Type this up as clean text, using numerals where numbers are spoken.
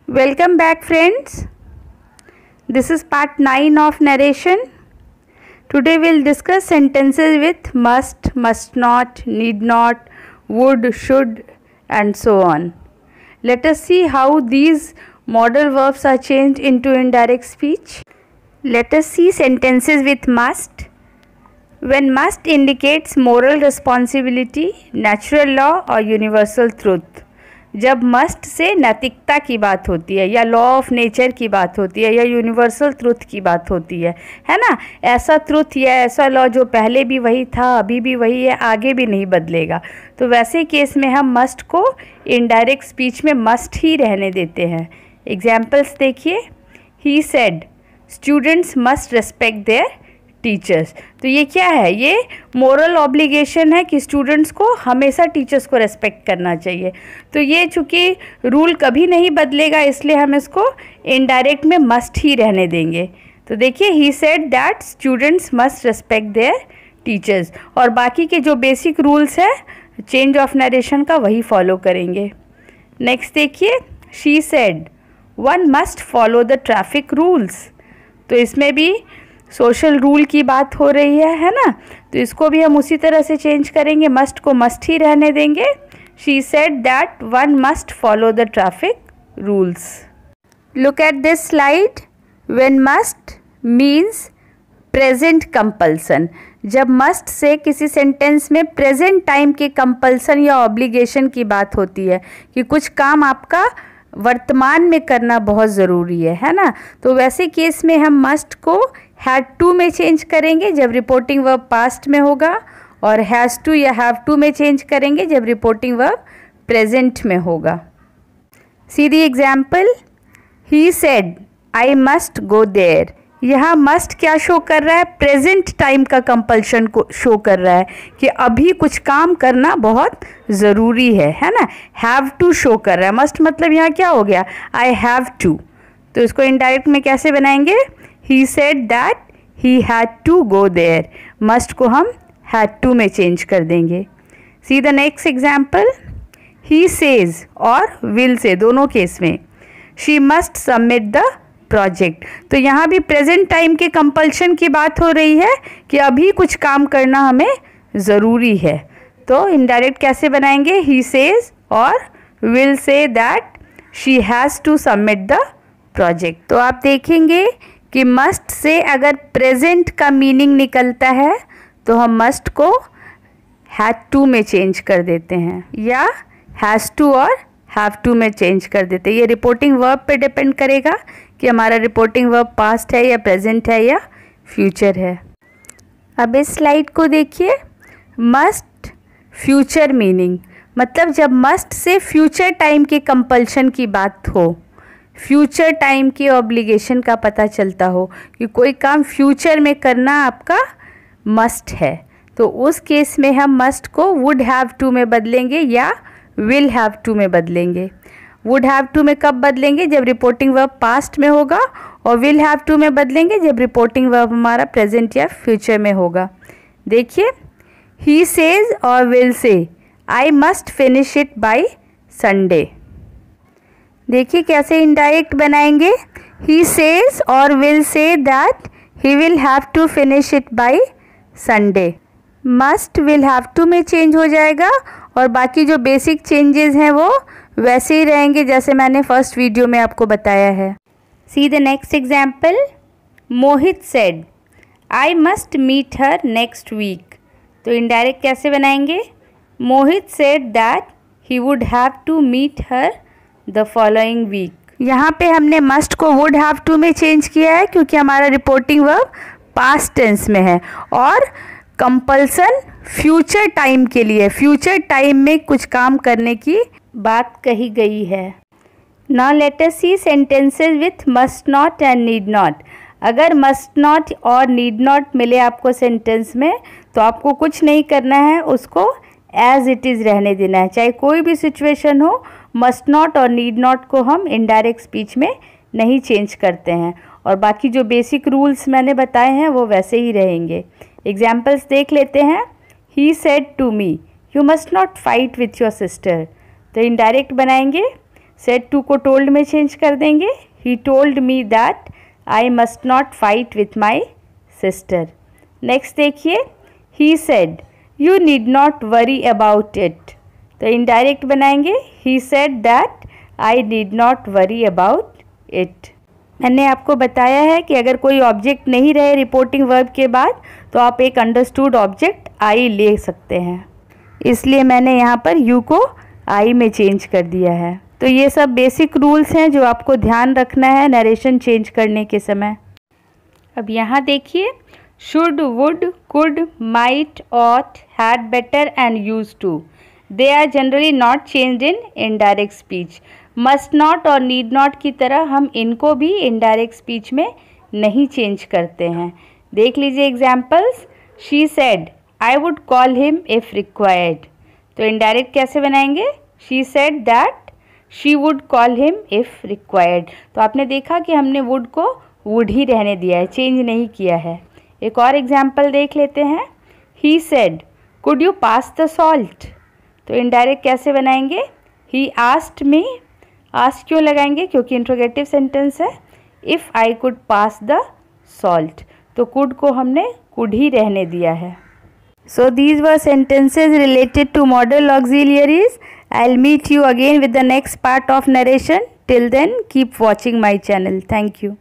Welcome back, friends. This is part 9 of narration. Today we'll discuss sentences with must, must not, need not, would, should, and so on. Let us see how these modal verbs are changed into indirect speech. Let us see sentences with must. When must indicates moral responsibility, natural law or universal truth. जब must say नैतिकता की बात होती है या law of nature की बात होती है या यूनिवर्सल ट्रुथ की बात होती है ना। ऐसा ट्रुथ या ऐसा लॉ जो पहले भी वही था, अभी भी वही है, आगे भी नहीं बदलेगा, तो वैसे केस में हम मस्ट को इनडायरेक्ट स्पीच में मस्ट ही रहने देते हैं। एग्जाम्पल्स देखिए। He said students must respect there teachers. तो ये क्या है? ये मोरल ऑब्लिगेशन है कि स्टूडेंट्स को हमेशा टीचर्स को रेस्पेक्ट करना चाहिए। तो ये चूँकि रूल कभी नहीं बदलेगा, इसलिए हम इसको इनडायरेक्ट में मस्ट ही रहने देंगे। तो देखिए, he said that students must respect there teachers, और बाकी के जो बेसिक रूल्स है चेंज ऑफ नरेशन का वही फॉलो करेंगे। नेक्स्ट देखिए, she said one must follow the traffic rules. तो इसमें भी सोशल रूल की बात हो रही है ना, तो इसको भी हम उसी तरह से चेंज करेंगे, मस्ट को मस्ट ही रहने देंगे। She said that one must follow the traffic rules. Look at this slide. When must means present compulsion. जब मस्ट से किसी सेंटेंस में प्रेजेंट टाइम के कंपल्सन या ऑब्लिगेशन की बात होती है कि कुछ काम आपका वर्तमान में करना बहुत ज़रूरी है ना, तो वैसे केस में हम मस्ट को हैड टू में चेंज करेंगे जब रिपोर्टिंग वर्ब पास्ट में होगा, और हैज़ टू या हैव टू में चेंज करेंगे जब रिपोर्टिंग वर्ब प्रेजेंट में होगा। See the example. He said I must go there. यहाँ मस्ट क्या शो कर रहा है? प्रेजेंट टाइम का कंपल्शन को शो कर रहा है कि अभी कुछ काम करना बहुत ज़रूरी है ना। हैव टू शो कर रहा है। मस्ट मतलब यहाँ क्या हो गया? I have to. तो इसको इनडायरेक्ट में कैसे बनाएंगे? He said that he had to go there. Must को हम हैड टू में चेंज कर देंगे। See the next example. He says और विल से, दोनों केस में she must submit the project. तो यहाँ भी प्रेजेंट टाइम के कंपल्शन की बात हो रही है कि अभी कुछ काम करना हमें ज़रूरी है। तो इनडायरेक्ट कैसे बनाएंगे? ही सेज और will say that she has to submit the project. तो आप देखेंगे कि मस्ट से अगर प्रेजेंट का मीनिंग निकलता है तो हम मस्ट को हैड टू में चेंज कर देते हैं या हैज़ टू और हैव टू में चेंज कर देते हैं। ये रिपोर्टिंग वर्ब पे डिपेंड करेगा कि हमारा रिपोर्टिंग वर्ब पास्ट है या प्रेजेंट है या फ्यूचर है। अब इस स्लाइड को देखिए। मस्ट फ्यूचर मीनिंग, मतलब जब मस्ट से फ्यूचर टाइम के कंपल्शन की बात हो, फ्यूचर टाइम की ऑब्लिगेशन का पता चलता हो कि कोई काम फ्यूचर में करना आपका मस्ट है, तो उस केस में हम मस्ट को वुड हैव टू में बदलेंगे या विल हैव टू में बदलेंगे। वुड हैव टू में कब बदलेंगे? जब रिपोर्टिंग वर्ब पास्ट में होगा, और विल हैव टू में बदलेंगे जब रिपोर्टिंग वर्ब हमारा प्रेजेंट या फ्यूचर में होगा। देखिए, ही सेज और will say I must finish it by Sunday. देखिए कैसे इनडायरेक्ट बनाएंगे। ही सेज और will say that he will have to finish it by Sunday. Must will have to में चेंज हो जाएगा, और बाकी जो बेसिक चेंजेस हैं वो वैसे ही रहेंगे जैसे मैंने फर्स्ट वीडियो में आपको बताया है। See the next example. Mohit said I must meet her next week. तो इनडायरेक्ट कैसे बनाएंगे? Mohit said that he would have to meet her the following week. यहाँ पे हमने मस्ट को वुड हैव टू में चेंज किया है क्योंकि हमारा रिपोर्टिंग वर्ब पास्ट टेंस में है, और कंपल्सन फ्यूचर टाइम के लिए, फ्यूचर टाइम में कुछ काम करने की बात कही गई है। Now let us see sentences with must not and need not. अगर मस्ट नॉट और नीड नॉट मिले आपको सेंटेंस में, तो आपको कुछ नहीं करना है, उसको एज इट इज़ रहने देना है। चाहे कोई भी सिचुएशन हो, मस्ट नॉट और नीड नॉट को हम इनडायरेक्ट स्पीच में नहीं चेंज करते हैं, और बाकी जो बेसिक रूल्स मैंने बताए हैं वो वैसे ही रहेंगे। एग्जाम्पल्स देख लेते हैं। He said to me you must not fight with your sister. तो इनडायरेक्ट बनाएंगे सेड टू को टोल्ड में चेंज कर देंगे, he told me that I must not fight with my sister. Next देखिए, he said you need not worry about it, तो indirect बनाएंगे, he said that I need not worry about it. मैंने आपको बताया है कि अगर कोई ऑब्जेक्ट नहीं रहे रिपोर्टिंग वर्ब के बाद तो आप एक अंडरस्टूड ऑब्जेक्ट आई ले सकते हैं, इसलिए मैंने यहाँ पर यू को आई में चेंज कर दिया है। तो ये सब बेसिक रूल्स हैं जो आपको ध्यान रखना है नरेशन चेंज करने के समय। अब यहाँ देखिए, should, would, could, might, ought, had better and use to, they are generally not changed in indirect speech. Must not और नीड नॉट की तरह हम इनको भी इनडायरेक्ट स्पीच में नहीं चेंज करते हैं। देख लीजिए examples, she said I would call him if required, तो इनडायरेक्ट कैसे बनाएंगे, she said that she would call him if required. तो आपने देखा कि हमने वुड को वुड ही रहने दिया है, चेंज नहीं किया है। एक और एग्जाम्पल देख लेते हैं, he said could you pass the salt, तो इनडायरेक्ट कैसे बनाएंगे, ही आस्क्ड मी, आस्क क्यों लगाएंगे, क्योंकि इंट्रोगेटिव सेंटेंस है, if I could pass the salt, तो कुड को हमने कुड ही रहने दिया है। So these were sentences related to modal auxiliaries. I'll meet you again with the next part of narration. Till then, keep watching my channel. Thank you.